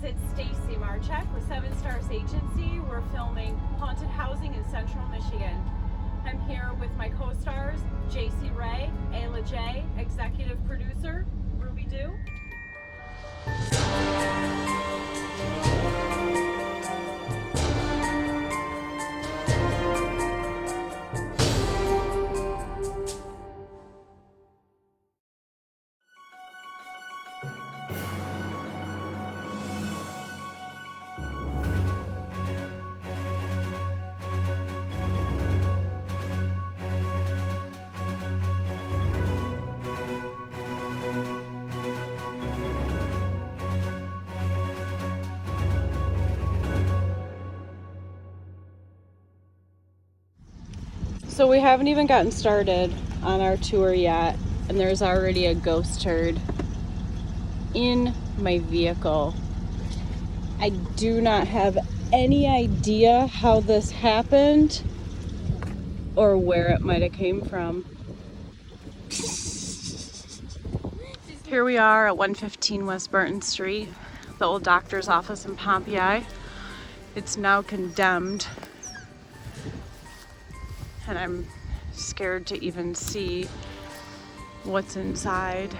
it's Stacy Marchek with Seven Stars Agency. We're filming haunted housing in Central Michigan. I'm here with my co-stars, JC Ray, Ayla J, executive producer, Ruby Dew. So we haven't even gotten started on our tour yet, and there's already a ghost herd in my vehicle. I do not have any idea how this happened or where it might have came from. Here we are at 115 West Burton Street, the old doctor's office in Pompeii. It's now condemned, and I'm scared to even see what's inside.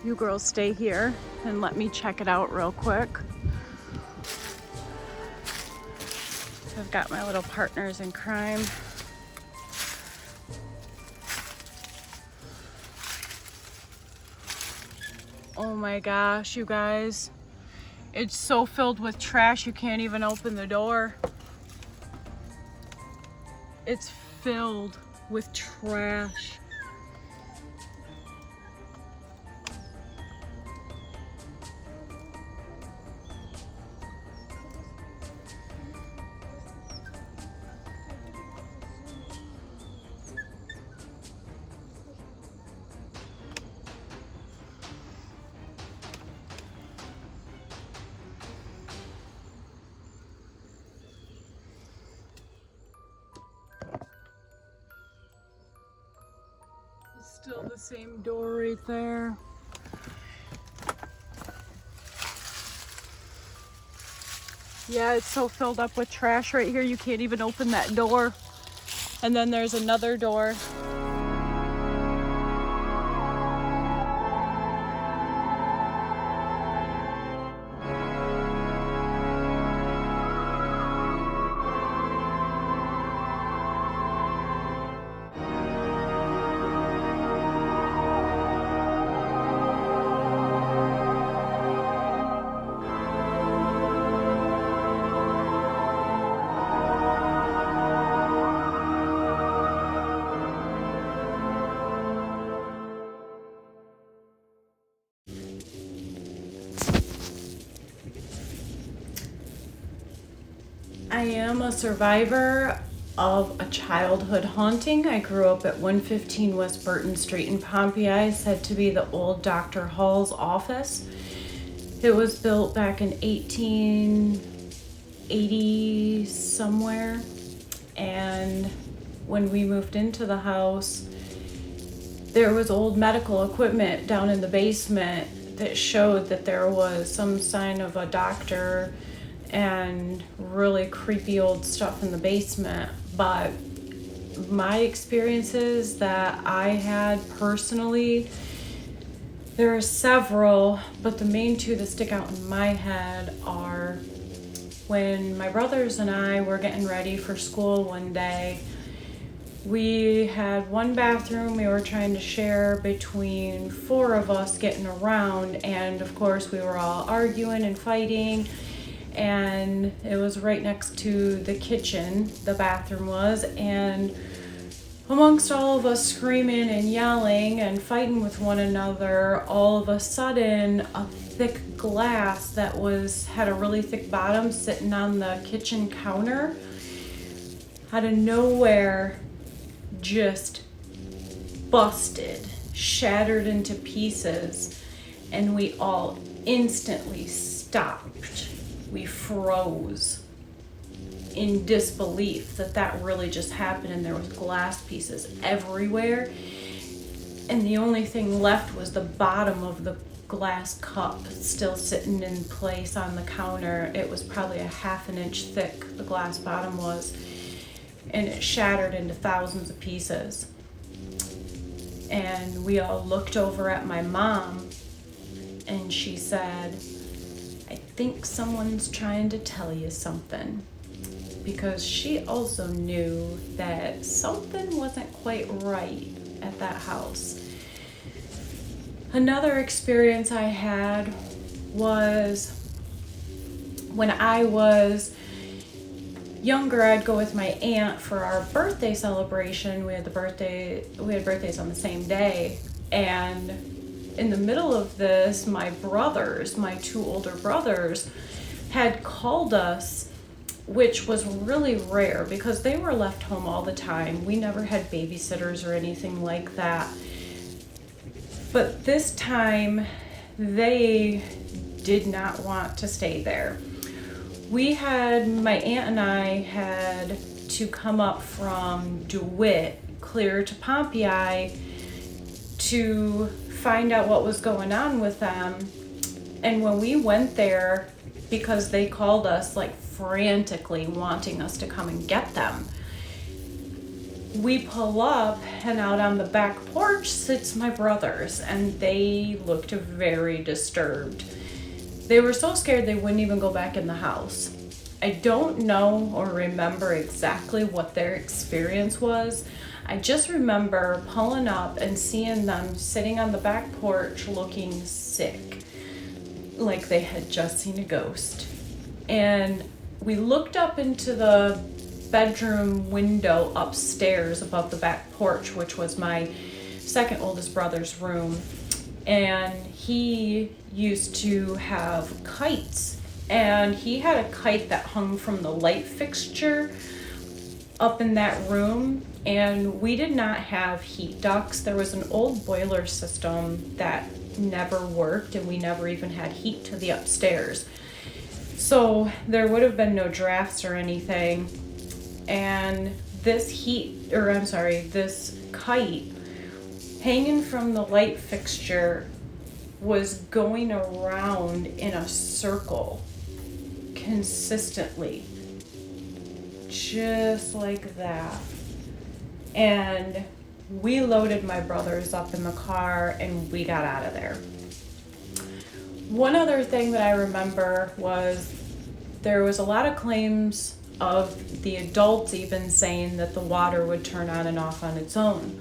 You girls stay here and let me check it out real quick. I've got my little partners in crime. Oh my gosh, you guys. It's so filled with trash you can't even open the door. It's filled with trash. Still the same door right there. Yeah, it's so filled up with trash right here you can't even open that door. And then there's another door. I am a survivor of a childhood haunting. I grew up at 115 West Burton Street in Pompeii, said to be the old Dr. Hall's office. It was built back in 1880 somewhere, and when we moved into the house, there was old medical equipment down in the basement that showed that there was some sign of a doctor and really creepy old stuff in the basement. But my experiences that I had personally, there are several, but the main two that stick out in my head are when my brothers and I were getting ready for school one day. We had one bathroom we were trying to share between four of us getting around, and of course we were all arguing and fighting. And it was right next to the kitchen, the bathroom was, and amongst all of us screaming and yelling and fighting with one another, all of a sudden a thick glass that had a really thick bottom sitting on the kitchen counter out of nowhere just busted, shattered into pieces, and we all instantly stopped. We froze in disbelief that really just happened, and there was glass pieces everywhere. and the only thing left was the bottom of the glass cup still sitting in place on the counter. It was probably a half an inch thick, the glass bottom was, and it shattered into thousands of pieces. And we all looked over at my mom, and she said, "I think someone's trying to tell you something," because she also knew that something wasn't quite right at that house. Another experience I had was when I was younger. I'd go with my aunt for our birthday celebration. We had birthdays on the same day, and in the middle of this, my two older brothers, had called us, which was really rare because they were left home all the time. We never had babysitters or anything like that. But this time, they did not want to stay there. My aunt and I had to come up from DeWitt, clear to Pompeii, to find out what was going on with them. And when we went there, because they called us like frantically wanting us to come and get them, we pull up, and out on the back porch sits my brothers, and they looked very disturbed. They were so scared they wouldn't even go back in the house. I don't know or remember exactly what their experience was. I just remember pulling up and seeing them sitting on the back porch looking sick, like they had just seen a ghost. And we looked up into the bedroom window upstairs above the back porch, which was my second oldest brother's room, and he used to have kites, and he had a kite that hung from the light fixture up in that room, and we did not have heat ducts. There was an old boiler system that never worked, and we never even had heat to the upstairs, so there would have been no drafts or anything. And this kite hanging from the light fixture was going around in a circle consistently, just like that. And we loaded my brothers up in the car and we got out of there. One other thing that I remember was there was a lot of claims of the adults even saying that the water would turn on and off on its own.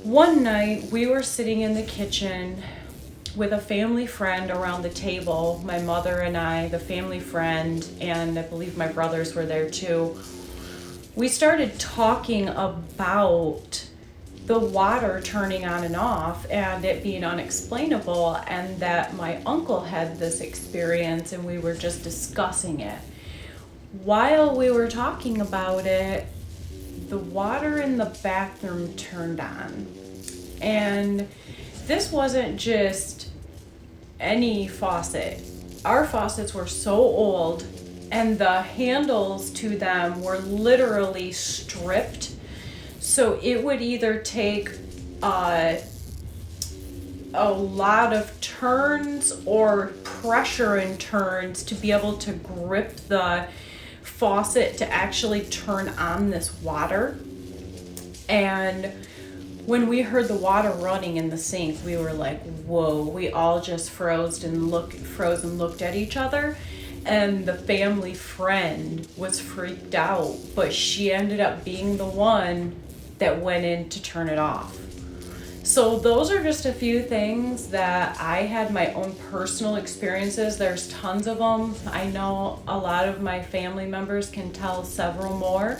One night we were sitting in the kitchen with a family friend around the table, my mother and I, the family friend, and I believe my brothers were there too. We started talking about the water turning on and off and it being unexplainable, and that my uncle had this experience and we were just discussing it. While we were talking about it, the water in the bathroom turned on. And this wasn't just any faucet. Our faucets were so old, and the handles to them were literally stripped. So it would either take a lot of turns or pressure in turns to be able to grip the faucet to actually turn on this water. And when we heard the water running in the sink, we were like, whoa. We all just froze and looked at each other. And the family friend was freaked out, but she ended up being the one that went in to turn it off. So those are just a few things that I had my own personal experiences. There's tons of them. I know a lot of my family members can tell several more.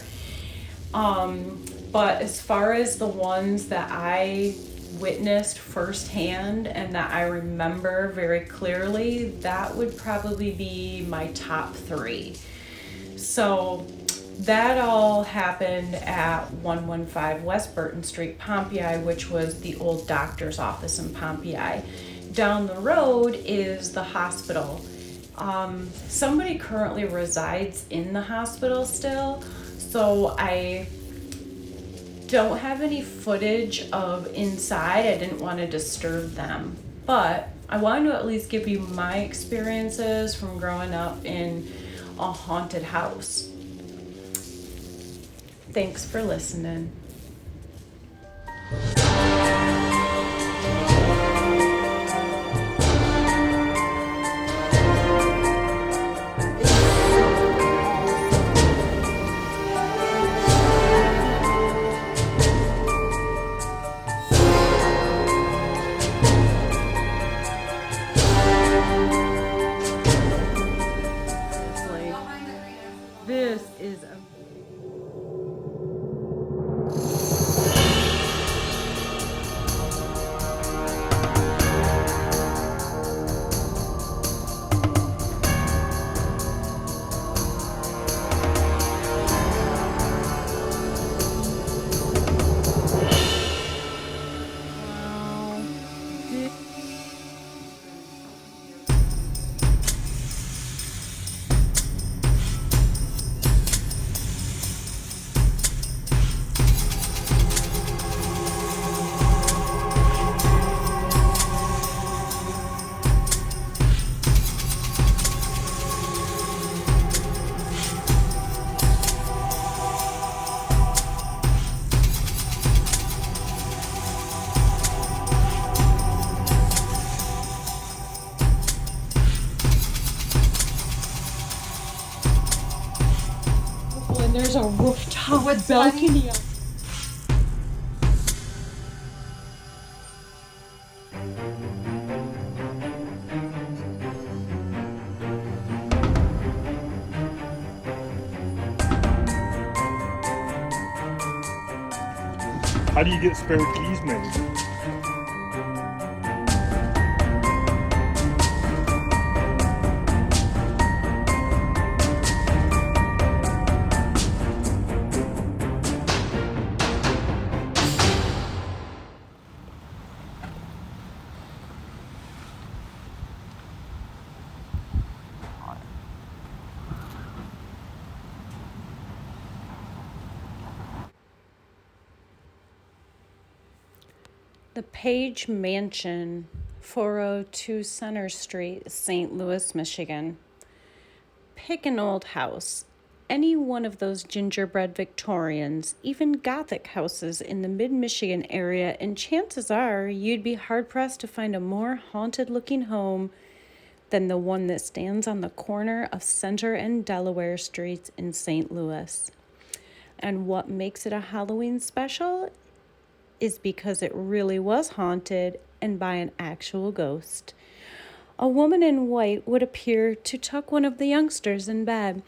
But as far as the ones that I witnessed firsthand and that I remember very clearly, that would probably be my top 3. So that all happened at 115 West Burton Street, Pompeii, which was the old doctor's office in Pompeii. Down the road is the hospital. Somebody currently resides in the hospital still, so I don't have any footage of inside. I didn't want to disturb them, but I wanted to at least give you my experiences from growing up in a haunted house. Thanks for listening. This is a and there's a rooftop balcony. How do you get spare keys made? The Page Mansion, 402 Center Street, St. Louis, Michigan. Pick an old house, any one of those gingerbread Victorians, even Gothic houses in the mid-Michigan area, and chances are you'd be hard-pressed to find a more haunted-looking home than the one that stands on the corner of Center and Delaware Streets in St. Louis. And what makes it a Halloween special is because it really was haunted and by an actual ghost. A woman in white would appear to tuck one of the youngsters in bed,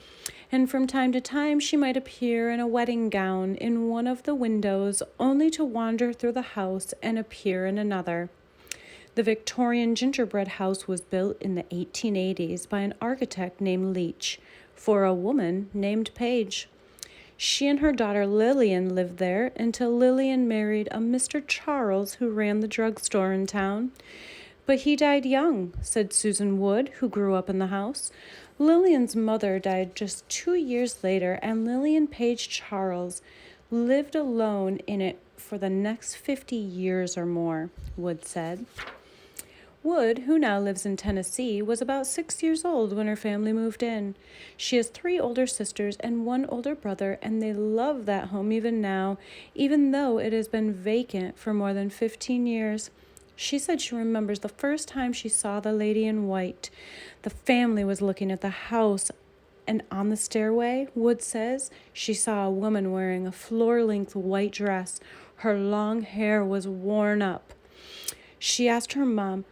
and from time to time she might appear in a wedding gown in one of the windows, only to wander through the house and appear in another. The Victorian gingerbread house was built in the 1880s by an architect named Leach for a woman named Page. She and her daughter Lillian lived there until Lillian married a Mr. Charles who ran the drugstore in town. But he died young, said Susan Wood, who grew up in the house. Lillian's mother died just 2 years later, and Lillian Page Charles lived alone in it for the next 50 years or more, Wood said. Wood, who now lives in Tennessee, was about 6 years old when her family moved in. She has 3 older sisters and 1 older brother, and they love that home even now, even though it has been vacant for more than 15 years. She said she remembers the first time she saw the lady in white. The family was looking at the house, and on the stairway, Wood says, she saw a woman wearing a floor-length white dress. Her long hair was worn up. She asked her mom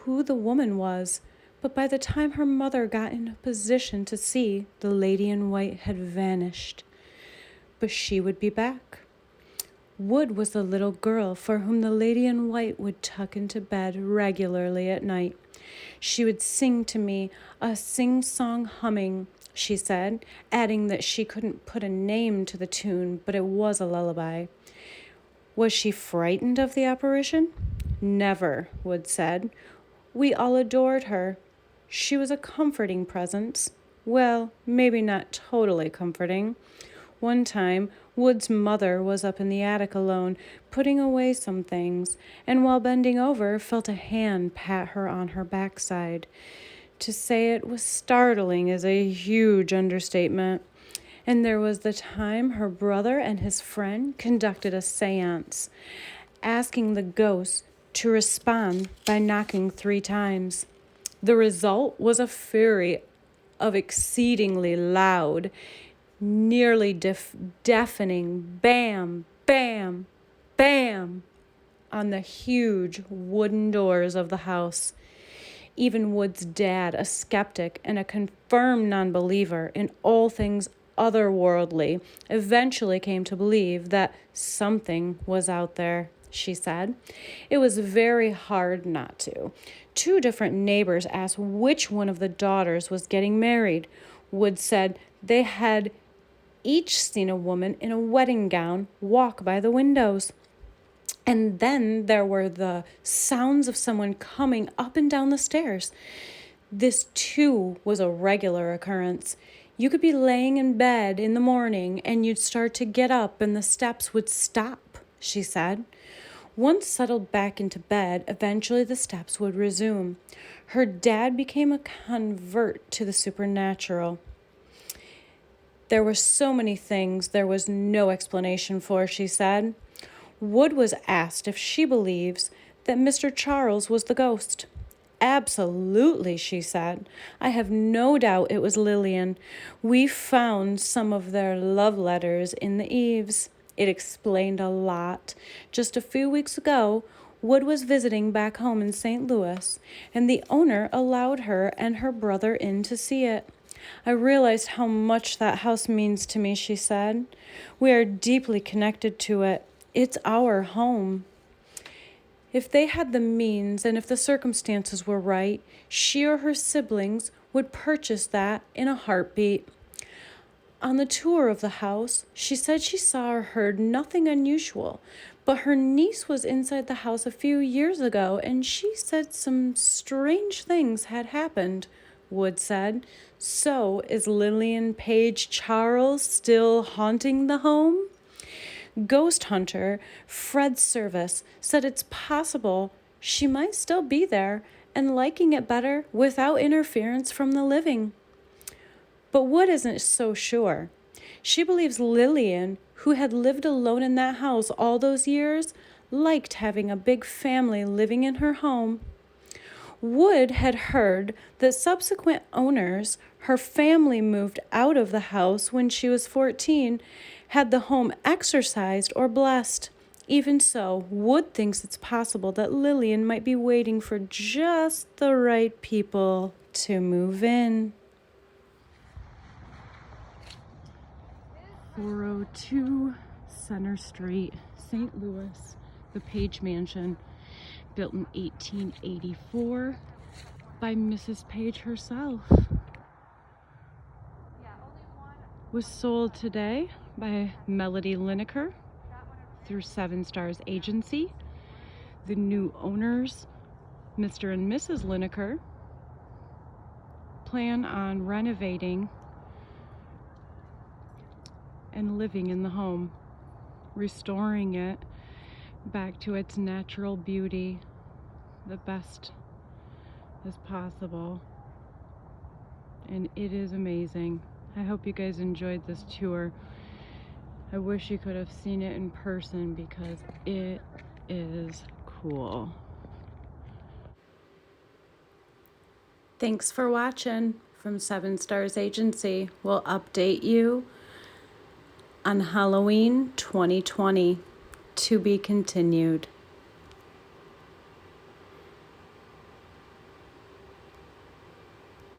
who the woman was, but by the time her mother got in a position to see, the lady in white had vanished. But she would be back. Wood was the little girl for whom the lady in white would tuck into bed regularly at night. She would sing to me, a sing-song humming, she said, adding that she couldn't put a name to the tune, but it was a lullaby. Was she frightened of the apparition? Never, Wood said. We all adored her. She was a comforting presence. Well, maybe not totally comforting. One time, Wood's mother was up in the attic alone, putting away some things, and while bending over, felt a hand pat her on her backside. To say it was startling is a huge understatement. And there was the time her brother and his friend conducted a seance, asking the ghost to respond by knocking 3 times. The result was a fury of exceedingly loud, nearly deafening bam, bam, bam on the huge wooden doors of the house. Even Wood's dad, a skeptic and a confirmed non-believer in all things otherworldly, eventually came to believe that something was out there, she said. It was very hard not to. 2 different neighbors asked which one of the daughters was getting married. Wood said they had each seen a woman in a wedding gown walk by the windows. And then there were the sounds of someone coming up and down the stairs. This, too, was a regular occurrence. You could be laying in bed in the morning and you'd start to get up and the steps would stop, she said. Once settled back into bed, eventually the steps would resume. Her dad became a convert to the supernatural. There were so many things there was no explanation for, she said. Wood was asked if she believes that Mr. Charles was the ghost. Absolutely, she said. I have no doubt it was Lillian. We found some of their love letters in the eaves. It explained a lot. Just a few weeks ago, Wood was visiting back home in St. Louis, and the owner allowed her and her brother in to see it. I realized how much that house means to me, she said. We are deeply connected to it. It's our home. If they had the means and if the circumstances were right, she or her siblings would purchase that in a heartbeat. On the tour of the house, she said she saw or heard nothing unusual, but her niece was inside the house a few years ago, and she said some strange things had happened, Wood said. So, is Lillian Page Charles still haunting the home? Ghost hunter Fred Service said it's possible she might still be there and liking it better without interference from the living. But Wood isn't so sure. She believes Lillian, who had lived alone in that house all those years, liked having a big family living in her home. Wood had heard that subsequent owners, her family moved out of the house when she was 14, had the home exorcised or blessed. Even so, Wood thinks it's possible that Lillian might be waiting for just the right people to move in. 402 Center Street, St. Louis, the Page Mansion, built in 1884 by Mrs. Page herself. Was sold today by Melody Lineker through Seven Stars Agency. The new owners, Mr. and Mrs. Lineker, plan on renovating and living in the home, restoring it back to its natural beauty the best as possible. And it is amazing. I hope you guys enjoyed this tour. I wish you could have seen it in person because it is cool. Thanks for watching from Seven Stars Agency. We'll update you on Halloween 2020, to be continued.